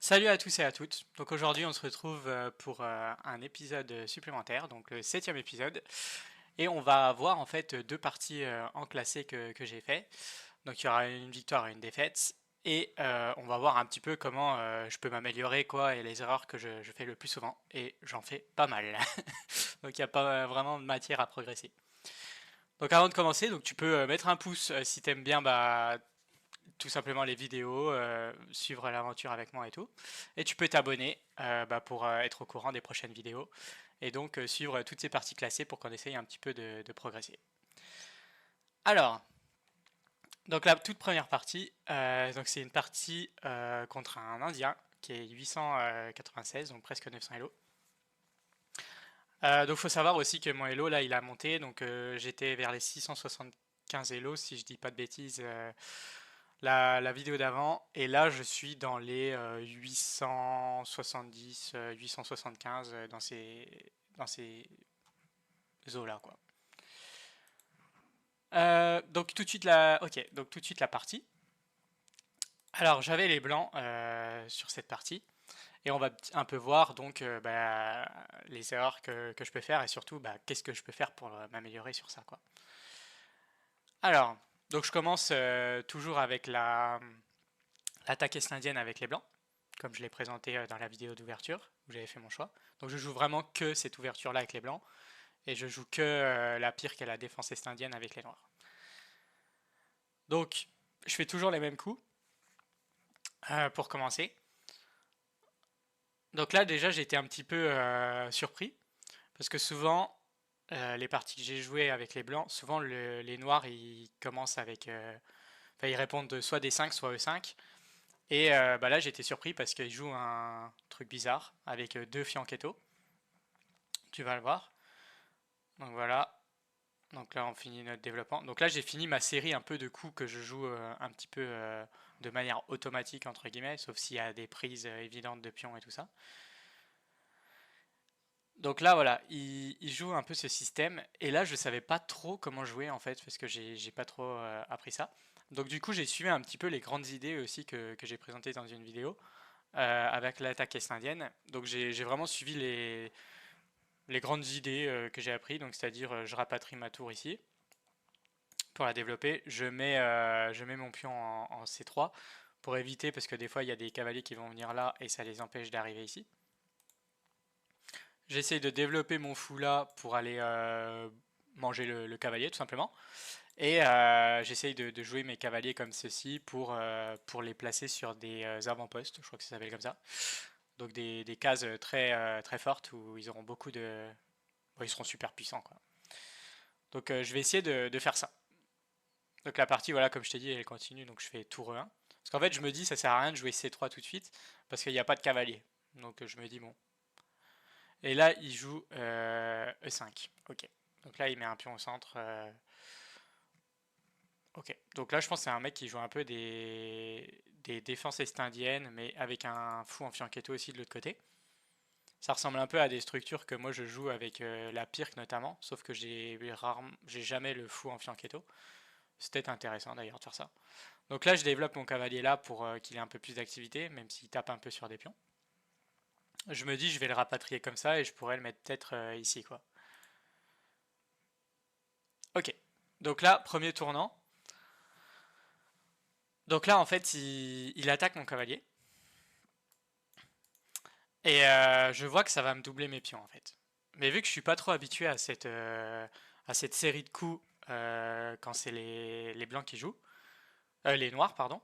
Salut à tous et à toutes. Donc aujourd'hui on se retrouve pour un épisode supplémentaire, donc le septième épisode, et on va voir en fait deux parties en classé que j'ai fait. Donc il y aura une victoire et une défaite, et on va voir un petit peu comment je peux m'améliorer quoi et les erreurs que je fais le plus souvent, et j'en fais pas mal. Donc il n'y a pas vraiment de matière à progresser. Donc avant de commencer, donc tu peux mettre un pouce si t'aimes bien tout simplement les vidéos, suivre l'aventure avec moi et tout. Et tu peux t'abonner pour être au courant des prochaines vidéos et donc suivre toutes ces parties classées pour qu'on essaye un petit peu de progresser. Alors, donc la toute première partie, donc c'est une partie contre un Indien qui est 896, donc presque 900 Elo. Donc faut savoir aussi que mon Elo là il a monté, donc j'étais vers les 675 Elo si je dis pas de bêtises la vidéo d'avant, et là je suis dans les 870, 875 dans ces eaux-là quoi. Donc tout de suite ok, donc tout de suite la partie. Alors j'avais les blancs sur cette partie, et on va un peu voir donc les erreurs que je peux faire, et surtout qu'est-ce que je peux faire pour m'améliorer sur ça quoi. Alors, donc je commence toujours avec l'attaque est-indienne avec les blancs, comme je l'ai présenté dans la vidéo d'ouverture, où j'avais fait mon choix. Donc je joue vraiment que cette ouverture-là avec les blancs, et je joue que la pire qui est la défense est-indienne avec les noirs. Donc je fais toujours les mêmes coups pour commencer. Donc là déjà j'ai été un petit peu surpris, parce que souvent les parties que j'ai jouées avec les blancs, souvent les noirs ils commencent avec... Enfin ils répondent soit des 5 soit E5. Et là j'étais surpris parce qu'ils jouent un truc bizarre avec deux fianchetto. Tu vas le voir. Donc voilà. Donc là, on finit notre développement. Donc là, j'ai fini ma série un peu de coups que je joue un petit peu de manière automatique, entre guillemets, sauf s'il y a des prises évidentes de pions et tout ça. Donc là, voilà, il joue un peu ce système. Et là, je savais pas trop comment jouer, en fait, parce que j'ai pas trop appris ça. Donc du coup, j'ai suivi un petit peu les grandes idées aussi que j'ai présentées dans une vidéo avec l'attaque est-indienne. Donc j'ai vraiment suivi les grandes idées que j'ai appris. Donc c'est-à-dire, je rapatrie ma tour ici pour la développer, je mets mon pion en C3 pour éviter, parce que des fois il y a des cavaliers qui vont venir là et ça les empêche d'arriver ici. J'essaye de développer mon fou là pour aller manger le cavalier tout simplement. Et j'essaye de jouer mes cavaliers comme ceci pour les placer sur des avant-postes, je crois que ça s'appelle comme ça. Donc des cases très, très fortes où ils auront beaucoup de... Bon, ils seront super puissants quoi. Donc je vais essayer de faire ça. Donc la partie, voilà, comme je t'ai dit, elle continue, donc je fais tour E1. Parce qu'en fait, je me dis, ça sert à rien de jouer C3 tout de suite, parce qu'il n'y a pas de cavalier. Donc je me dis, bon. Et là, il joue E5. Ok. Donc là, il met un pion au centre. Ok. Donc là, je pense que c'est un mec qui joue un peu des défenses est-indiennes, mais avec un fou en fianchetto aussi de l'autre côté. Ça ressemble un peu à des structures que moi je joue avec la Pirque notamment, sauf que j'ai jamais le fou en fianchetto. C'est peut-être intéressant d'ailleurs de faire ça. Donc là, je développe mon cavalier là pour qu'il ait un peu plus d'activité, même s'il tape un peu sur des pions. Je me dis, je vais le rapatrier comme ça et je pourrais le mettre peut-être ici, quoi. Ok. Donc là, premier tournant. Donc là, en fait, il attaque mon cavalier. Et je vois que ça va me doubler mes pions, en fait. Mais vu que je suis pas trop habitué à cette série de coups quand c'est les blancs qui jouent, les noirs, pardon,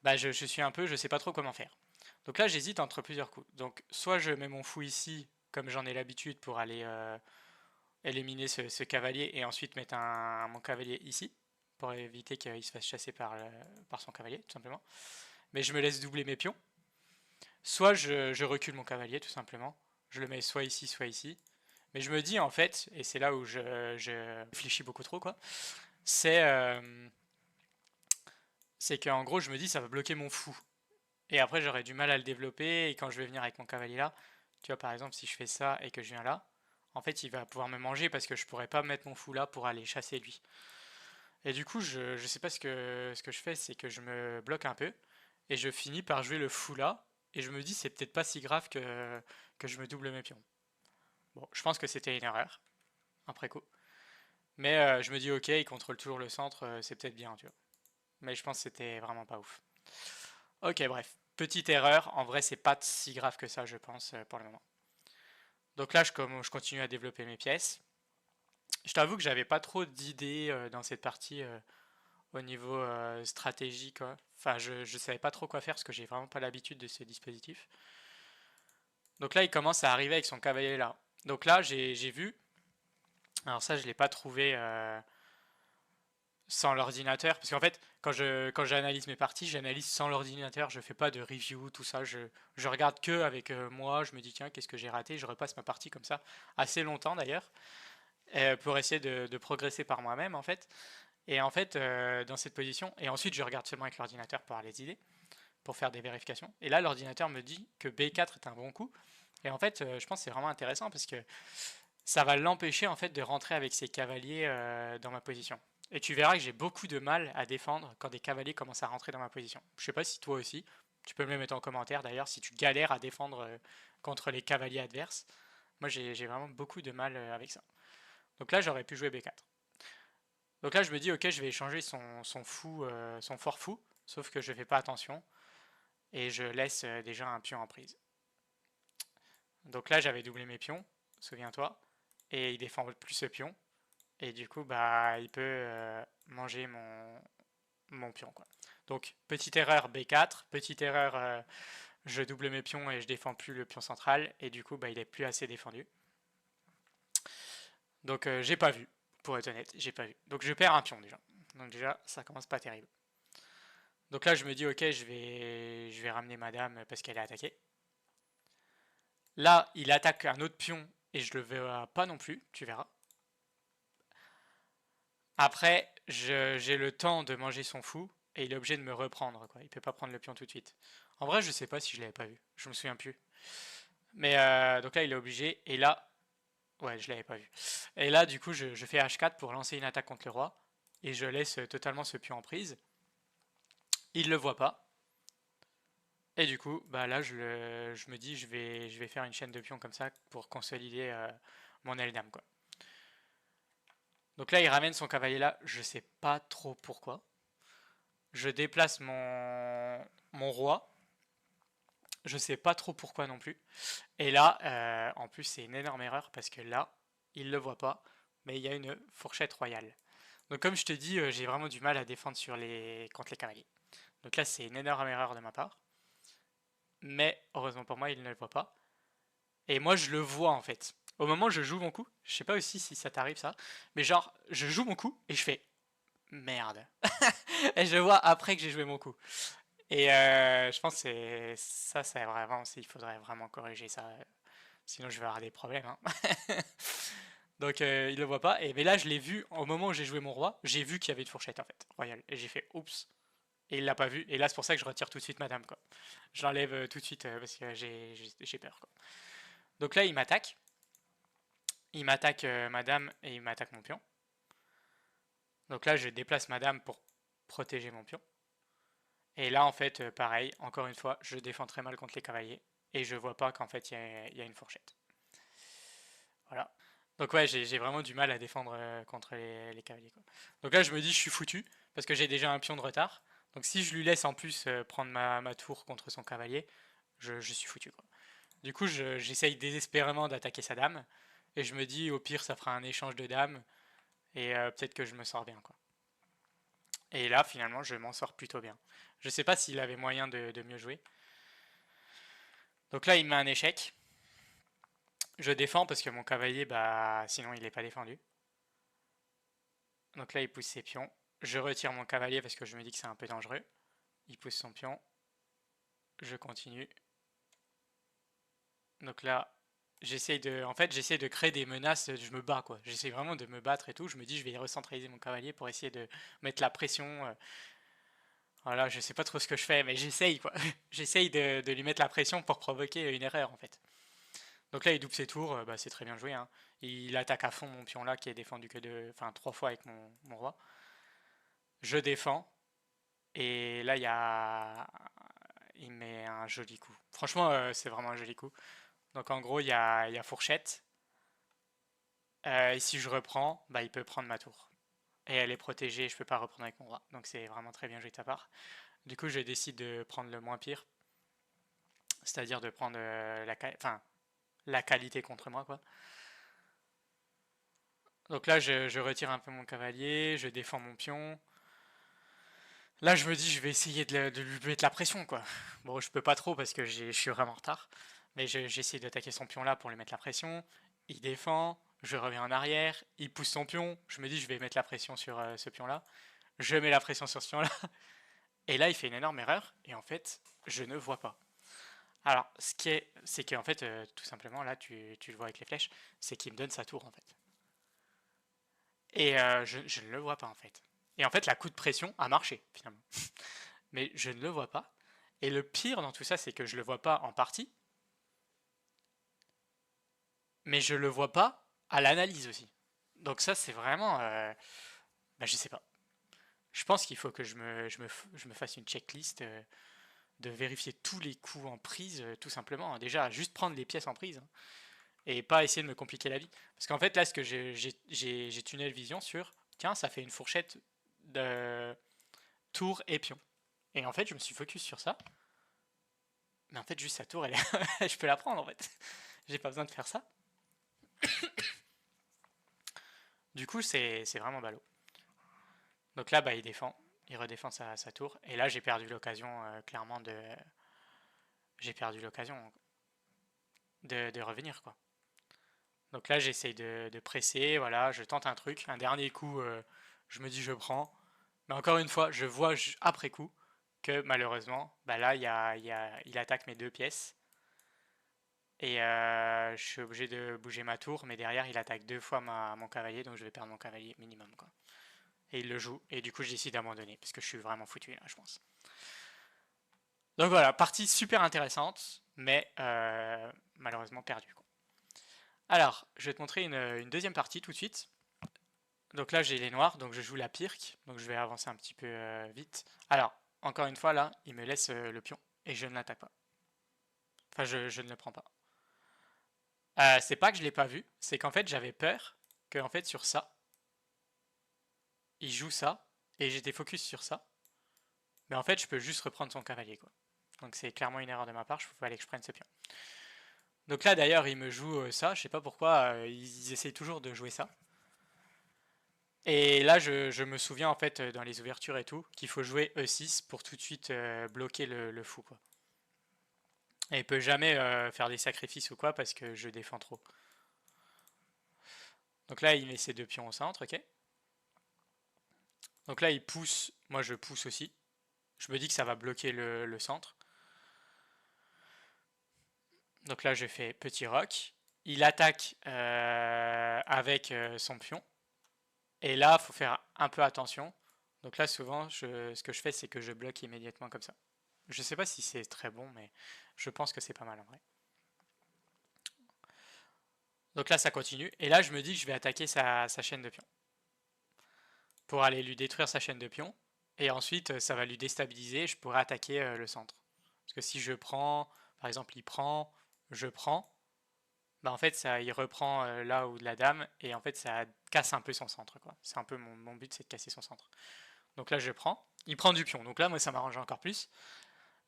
je suis un peu, je sais pas trop comment faire. Donc là, j'hésite entre plusieurs coups. Donc, soit je mets mon fou ici, comme j'en ai l'habitude, pour aller éliminer ce cavalier, et ensuite mettre mon cavalier ici, pour éviter qu'il se fasse chasser par son cavalier, tout simplement. Mais je me laisse doubler mes pions. Soit je recule mon cavalier, tout simplement. Je le mets soit ici, soit ici. Mais je me dis, en fait, et c'est là où je réfléchis beaucoup trop, quoi, c'est c'est qu'en gros, je me dis, ça va bloquer mon fou. Et après, j'aurais du mal à le développer. Et quand je vais venir avec mon cavalier là, tu vois, par exemple, si je fais ça et que je viens là, en fait, il va pouvoir me manger parce que je pourrais pas mettre mon fou là pour aller chasser lui. Et du coup, je sais pas ce que je fais, c'est que je me bloque un peu et je finis par jouer le fou là. et je me dis c'est peut-être pas si grave que je me double mes pions. Bon, je pense que c'était une erreur, après coup. Mais je me dis ok, il contrôle toujours le centre, c'est peut-être bien, tu vois. Mais je pense que c'était vraiment pas ouf. Ok, bref. Petite erreur, en vrai c'est pas si grave que ça je pense pour le moment. Donc là je continue à développer mes pièces. Je t'avoue que j'avais pas trop d'idées dans cette partie au niveau stratégie quoi. Enfin je savais pas trop quoi faire parce que j'ai vraiment pas l'habitude de ce dispositif. Donc là il commence à arriver avec son cavalier là. Donc là j'ai vu, alors ça je l'ai pas trouvé sans l'ordinateur, parce qu'en fait, quand j'analyse mes parties, j'analyse sans l'ordinateur, je fais pas de review, tout ça, je regarde que avec moi, je me dis tiens, qu'est-ce que j'ai raté, je repasse ma partie comme ça, assez longtemps d'ailleurs, pour essayer de progresser par moi-même en fait. Et en fait, dans cette position, et ensuite je regarde seulement avec l'ordinateur pour avoir les idées, pour faire des vérifications. Et là, l'ordinateur me dit que B4 est un bon coup. Et en fait, je pense que c'est vraiment intéressant parce que ça va l'empêcher en fait de rentrer avec ses cavaliers dans ma position. Et tu verras que j'ai beaucoup de mal à défendre quand des cavaliers commencent à rentrer dans ma position. Je sais pas si toi aussi, tu peux me le mettre en commentaire d'ailleurs si tu galères à défendre contre les cavaliers adverses. Moi j'ai vraiment beaucoup de mal avec ça. Donc là j'aurais pu jouer B4. Donc là je me dis ok je vais échanger son fou, son fort fou, sauf que je fais pas attention et je laisse déjà un pion en prise. Donc là j'avais doublé mes pions, souviens-toi, et il défend plus ce pion. Et du coup, bah, il peut manger mon pion, quoi. Donc, petite erreur B4, petite erreur, je double mes pions et je défends plus le pion central, et du coup, bah, il est plus assez défendu. Donc, j'ai pas vu, pour être honnête, j'ai pas vu. Donc, je perds un pion déjà. Donc, déjà, ça commence pas terrible. Donc là, je me dis, ok, je vais ramener madame parce qu'elle est attaquée. Là, il attaque un autre pion et je le verrai pas non plus, tu verras. Après, j'ai le temps de manger son fou et il est obligé de me reprendre, quoi. Il peut pas prendre le pion tout de suite. En vrai, je sais pas si je l'avais pas vu. Je me souviens plus. Mais donc là, il est obligé. Et là, ouais, je l'avais pas vu. Et là, du coup, je fais H4 pour lancer une attaque contre le roi. Et je laisse totalement ce pion en prise. Il le voit pas. Et du coup, bah là, je me dis, je vais faire une chaîne de pions comme ça pour consolider mon Eldam, quoi. Donc là, il ramène son cavalier là. Je sais pas trop pourquoi. Je déplace mon roi. Je sais pas trop pourquoi non plus. Et là, en plus, c'est une énorme erreur parce que là, il le voit pas, mais il y a une fourchette royale. Donc, comme je te dis, j'ai vraiment du mal à défendre contre les cavaliers. Donc là, c'est une énorme erreur de ma part. Mais heureusement pour moi, il ne le voit pas. Et moi, je le vois en fait. Au moment où je joue mon coup, je sais pas aussi si ça t'arrive ça, mais genre, je joue mon coup et je fais merde. Et je vois après que j'ai joué mon coup. Et je pense que c'est vraiment, il faudrait vraiment corriger ça. Sinon, je vais avoir des problèmes, hein. Donc, il le voit pas. Et mais là, je l'ai vu au moment où j'ai joué mon roi. J'ai vu qu'il y avait une fourchette en fait, royale. Et j'ai fait oups. Et il l'a pas vu. Et là, c'est pour ça que je retire tout de suite madame, quoi. Je l'enlève tout de suite parce que j'ai peur, quoi. Donc là, il m'attaque. Il m'attaque madame et il m'attaque mon pion. Donc là, je déplace madame pour protéger mon pion. Et là, en fait, pareil, encore une fois, je défends très mal contre les cavaliers. Et je vois pas qu'en fait, il y a une fourchette. Voilà. Donc ouais, j'ai vraiment du mal à défendre contre les cavaliers, quoi. Donc là, je me dis, je suis foutu, parce que j'ai déjà un pion de retard. Donc si je lui laisse en plus prendre ma tour contre son cavalier, je suis foutu, quoi. Du coup, j'essaye désespérément d'attaquer sa dame. Et je me dis, au pire, ça fera un échange de dames. Et peut-être que je me sors bien, quoi. Et là, finalement, je m'en sors plutôt bien. Je sais pas s'il avait moyen de mieux jouer. Donc là, il met un échec. Je défends parce que mon cavalier, bah, sinon il n'est pas défendu. Donc là, il pousse ses pions. Je retire mon cavalier parce que je me dis que c'est un peu dangereux. Il pousse son pion. Je continue. Donc là, j'essaie de créer des menaces. Je me bats, quoi. J'essaie vraiment de me battre et tout. Je me dis, je vais recentraliser mon cavalier pour essayer de mettre la pression. Voilà, je sais pas trop ce que je fais, mais j'essaye, quoi. J'essaye de lui mettre la pression pour provoquer une erreur, en fait. Donc là, il double ses tours, bah, c'est très bien joué, hein. Il attaque à fond mon pion là qui est défendu que enfin, 3 fois avec mon roi. Je défends. Et là, il met un joli coup. Franchement, c'est vraiment un joli coup. Donc en gros, il y a fourchette. Et si je reprends, bah, il peut prendre ma tour. Et elle est protégée, je peux pas reprendre avec mon roi. Donc c'est vraiment très bien joué de ta part. Du coup, je décide de prendre le moins pire, c'est-à-dire de prendre enfin, la qualité contre moi, quoi. Donc là, je retire un peu mon cavalier, je défends mon pion. Là, je me dis, je vais essayer de lui mettre la pression, quoi. Bon, je peux pas trop parce que je suis vraiment en retard. Mais j'essaie d'attaquer son pion là pour lui mettre la pression. Il défend, je reviens en arrière, il pousse son pion. Je me dis, je vais mettre la pression sur ce pion là. Je mets la pression sur ce pion là. Et là, il fait une énorme erreur. Et en fait, je ne vois pas. Alors, c'est qu'en fait, tout simplement, là, tu le vois avec les flèches, c'est qu'il me donne sa tour, en fait. Et je ne le vois pas, en fait. Et en fait, la coup de pression a marché, finalement. Mais je ne le vois pas. Et le pire dans tout ça, c'est que je le vois pas en partie, mais je le vois pas à l'analyse aussi. Donc ça, c'est vraiment, bah, je sais pas. Je pense qu'il faut que je me fasse une checklist de vérifier tous les coups en prise, tout simplement. Déjà, juste prendre les pièces en prise, hein, et pas essayer de me compliquer la vie. Parce qu'en fait, là, ce que j'ai tunnel vision sur, tiens, ça fait une fourchette de tour et pion. Et en fait, je me suis focus sur ça. Mais en fait, juste sa tour, je peux la prendre en fait. J'ai pas besoin de faire ça. Du coup, c'est vraiment ballot. Donc là, bah, il défend. Il redéfend sa tour. Et là, j'ai perdu l'occasion, clairement, de. J'ai perdu l'occasion de revenir, quoi. Donc là, j'essaye de presser. Voilà, je tente un truc. Un dernier coup, je me dis, je prends. Mais encore une fois, je vois après coup que malheureusement, bah là, il attaque mes deux pièces. Et je suis obligé de bouger ma tour, mais derrière il attaque deux fois mon cavalier, donc je vais perdre mon cavalier minimum, quoi. Et il le joue, et du coup je décide d'abandonner, parce que je suis vraiment foutu là, je pense. Donc voilà, partie super intéressante, mais malheureusement perdue, quoi. Alors, je vais te montrer une deuxième partie tout de suite. Donc là j'ai les noirs, donc je joue la pirque, donc je vais avancer un petit peu vite. Alors, encore une fois là, il me laisse le pion, et je ne l'attaque pas. Enfin, je ne le prends pas. C'est pas que je l'ai pas vu, c'est qu'en fait j'avais peur que en fait sur ça, il joue ça, et j'étais focus sur ça. Mais en fait, je peux juste reprendre son cavalier, quoi. Donc c'est clairement une erreur de ma part, il fallait que je prenne ce pion. Donc là d'ailleurs, il me joue ça, je sais pas pourquoi, ils essayent toujours de jouer ça. Et là, je me souviens en fait dans les ouvertures et tout, qu'il faut jouer E6 pour tout de suite bloquer le fou, quoi. Et il peut jamais faire des sacrifices ou quoi parce que je défends trop. Donc là, il met ses deux pions au centre, ok. Donc là, il pousse, moi je pousse aussi. Je me dis que ça va bloquer le centre. Donc là, je fais petit roc. Il attaque avec son pion. Et là, il faut faire un peu attention. Donc là, souvent, ce que je fais, c'est que je bloque immédiatement comme ça. Je sais pas si c'est très bon, mais je pense que c'est pas mal en vrai. Donc là, ça continue. Et là, je me dis que je vais attaquer sa chaîne de pions. Pour aller lui détruire sa chaîne de pions. Et ensuite, ça va lui déstabiliser. Je pourrais attaquer le centre. Parce que si je prends, par exemple, il prend, je prends, bah en fait ça il reprend là où de la dame et en fait ça casse un peu son centre, quoi. C'est un peu mon but, c'est de casser son centre. Donc là je prends, il prend du pion. Donc là moi ça m'arrange encore plus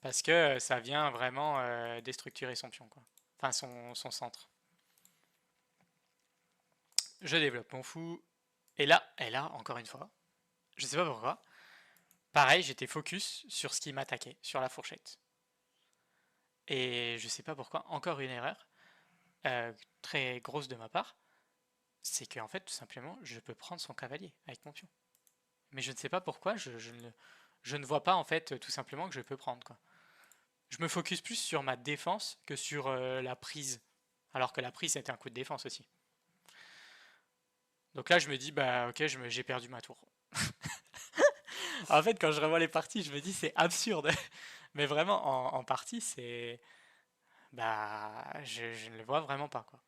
parce que ça vient vraiment déstructurer son pion, quoi. Enfin son centre. Je développe mon fou et là encore une fois, je sais pas pourquoi. Pareil, j'étais focus sur ce qui m'attaquait, sur la fourchette. Et je sais pas pourquoi, encore une erreur euh, très grosse de ma part, c'est qu'en fait tout simplement je peux prendre son cavalier avec mon pion. Mais je ne sais pas pourquoi, je ne vois pas en fait tout simplement que je peux prendre, quoi. Je me focus plus sur ma défense que sur la prise. Alors que la prise c'était un coup de défense aussi. Donc là je me dis bah ok j'ai perdu ma tour. En fait quand je revois les parties je me dis c'est absurde. Mais vraiment en partie c'est bah je ne le vois vraiment pas, quoi.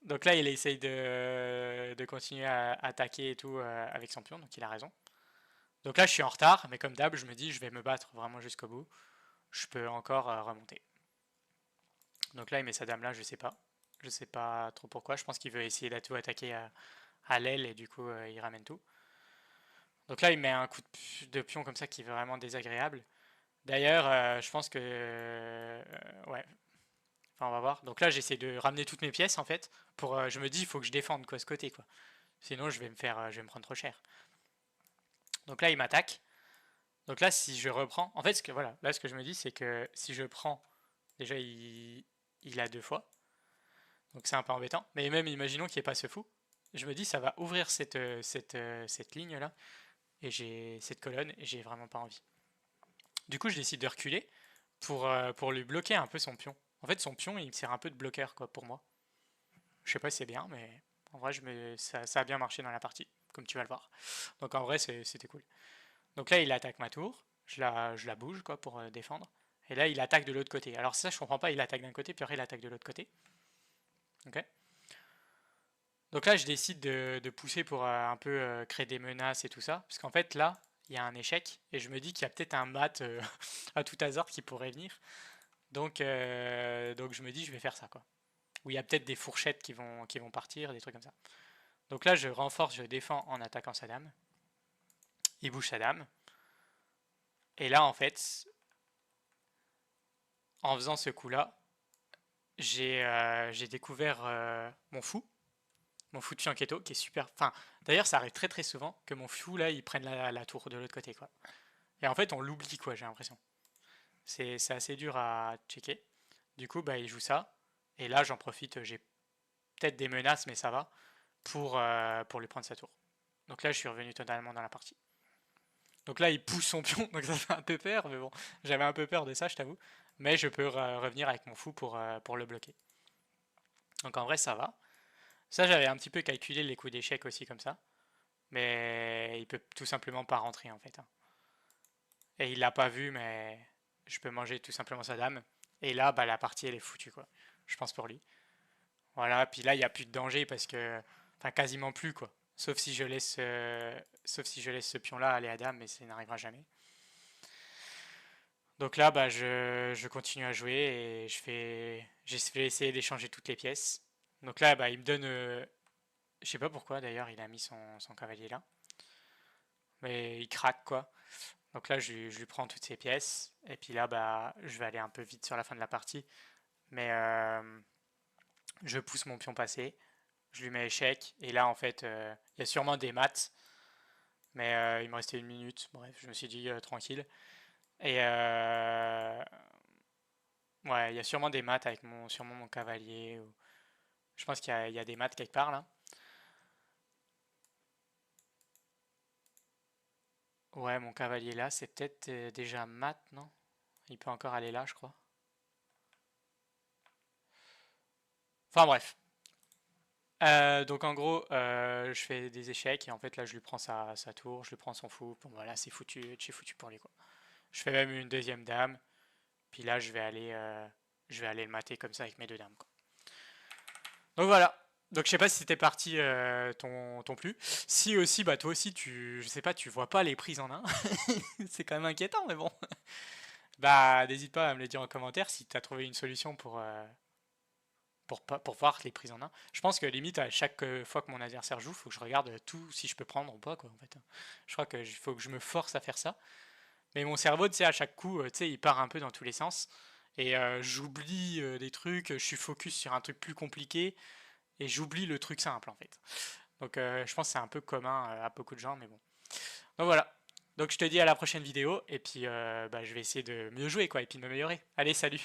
Donc là il essaye de continuer à attaquer et tout avec son pion, donc il a raison. Donc là, je suis en retard, mais comme d'hab, je me dis, je vais me battre vraiment jusqu'au bout. Je peux encore remonter. Donc là, il met sa dame là, je sais pas. Je sais pas trop pourquoi. Je pense qu'il veut essayer tout attaquer à l'aile et du coup, il ramène tout. Donc là, il met un coup de pion comme ça qui est vraiment désagréable. D'ailleurs, je pense que... ouais, enfin, on va voir. Donc là, j'essaie de ramener toutes mes pièces en fait. Je me dis, il faut que je défende quoi, ce côté quoi. Sinon, je vais me prendre trop cher. Donc là, il m'attaque. Donc là, si je reprends, en fait, voilà, là, ce que je me dis, c'est que si je prends, déjà, il a deux fois. Donc c'est un peu embêtant. Mais même, imaginons qu'il n'y ait pas ce fou. Je me dis, ça va ouvrir cette ligne-là. Et j'ai cette colonne, et j'ai vraiment pas envie. Du coup, je décide de reculer pour lui bloquer un peu son pion. En fait, son pion, il me sert un peu de bloqueur, quoi, pour moi. Je sais pas si c'est bien, mais en vrai, ça a bien marché dans la partie, comme tu vas le voir. Donc en vrai, c'était cool. Donc là, il attaque ma tour. Je la bouge, quoi, pour défendre. Et là, il attaque de l'autre côté. Alors ça, je comprends pas, il attaque d'un côté, puis après, il attaque de l'autre côté. Ok. Donc là, je décide de pousser pour un peu créer des menaces et tout ça. Parce qu'en fait, là, il y a un échec. Et je me dis qu'il y a peut-être un mat à tout hasard qui pourrait venir. Donc je me dis, je vais faire ça, quoi. Ou il y a peut-être des fourchettes qui vont partir, des trucs comme ça. Donc là, je renforce, je défends en attaquant sa dame. Il bouge sa dame. Et là, en fait, en faisant ce coup-là, j'ai découvert mon fou de Fianchetto, qui est super. Enfin, d'ailleurs, ça arrive très très souvent que mon fou, là, il prenne la tour de l'autre côté, quoi. Et en fait, on l'oublie, quoi, j'ai l'impression. C'est assez dur à checker. Du coup, bah, il joue ça. Et là, j'en profite, j'ai peut-être des menaces, mais ça va, pour lui prendre sa tour. Donc là, je suis revenu totalement dans la partie. Donc là, il pousse son pion, donc ça fait un peu peur, mais bon, j'avais un peu peur de ça, je t'avoue. Mais je peux revenir avec mon fou pour le bloquer. Donc en vrai, ça va. Ça, j'avais un petit peu calculé les coups d'échec aussi comme ça. Mais il peut tout simplement pas rentrer en fait, hein. Et il l'a pas vu, mais je peux manger tout simplement sa dame. Et là, bah, la partie, elle est foutue, quoi. Je pense pour lui. Voilà, puis là, il n'y a plus de danger parce que... Enfin, quasiment plus, quoi. Sauf si je laisse ce pion-là aller à dame, mais ça n'arrivera jamais. Donc là, bah, je continue à jouer et je vais essayer d'échanger toutes les pièces. Donc là, bah, il me donne... je sais pas pourquoi, d'ailleurs, il a mis son cavalier là. Mais il craque, quoi. Donc là, je lui prends toutes ses pièces. Et puis là, bah, je vais aller un peu vite sur la fin de la partie. Mais je pousse mon pion passé. Je lui mets échec. Et là, en fait, il y a sûrement des maths. Mais il me restait une minute. Bref, je me suis dit tranquille. Et ouais, il y a sûrement des maths avec sûrement mon cavalier. Je pense il y a des maths quelque part là. Ouais, mon cavalier là, c'est peut-être déjà mat, non? Il peut encore aller là, je crois. Enfin bref. Donc en gros, je fais des échecs et en fait là je lui prends sa tour, je lui prends son fou. Bon voilà, c'est foutu pour lui quoi. Je fais même une deuxième dame, puis là je vais aller le mater comme ça avec mes deux dames quoi. Donc voilà. Donc je sais pas si c'était parti ton plus. Si aussi, bah toi aussi je sais pas, tu vois pas les prises en un. C'est quand même inquiétant, mais bon. Bah n'hésite pas à me le dire en commentaire si tu as trouvé une solution pour voir les prises en un. Je pense que limite à chaque fois que mon adversaire joue, il faut que je regarde tout si je peux prendre ou pas quoi en fait. Je crois qu'il faut que je me force à faire ça. Mais mon cerveau, tu sais, à chaque coup, tu sais, il part un peu dans tous les sens. Et j'oublie des trucs, je suis focus sur un truc plus compliqué et j'oublie le truc simple en fait. Donc je pense que c'est un peu commun à beaucoup de gens, mais bon. Donc voilà. Donc je te dis à la prochaine vidéo et puis bah, je vais essayer de mieux jouer quoi et puis de m'améliorer. Allez, salut!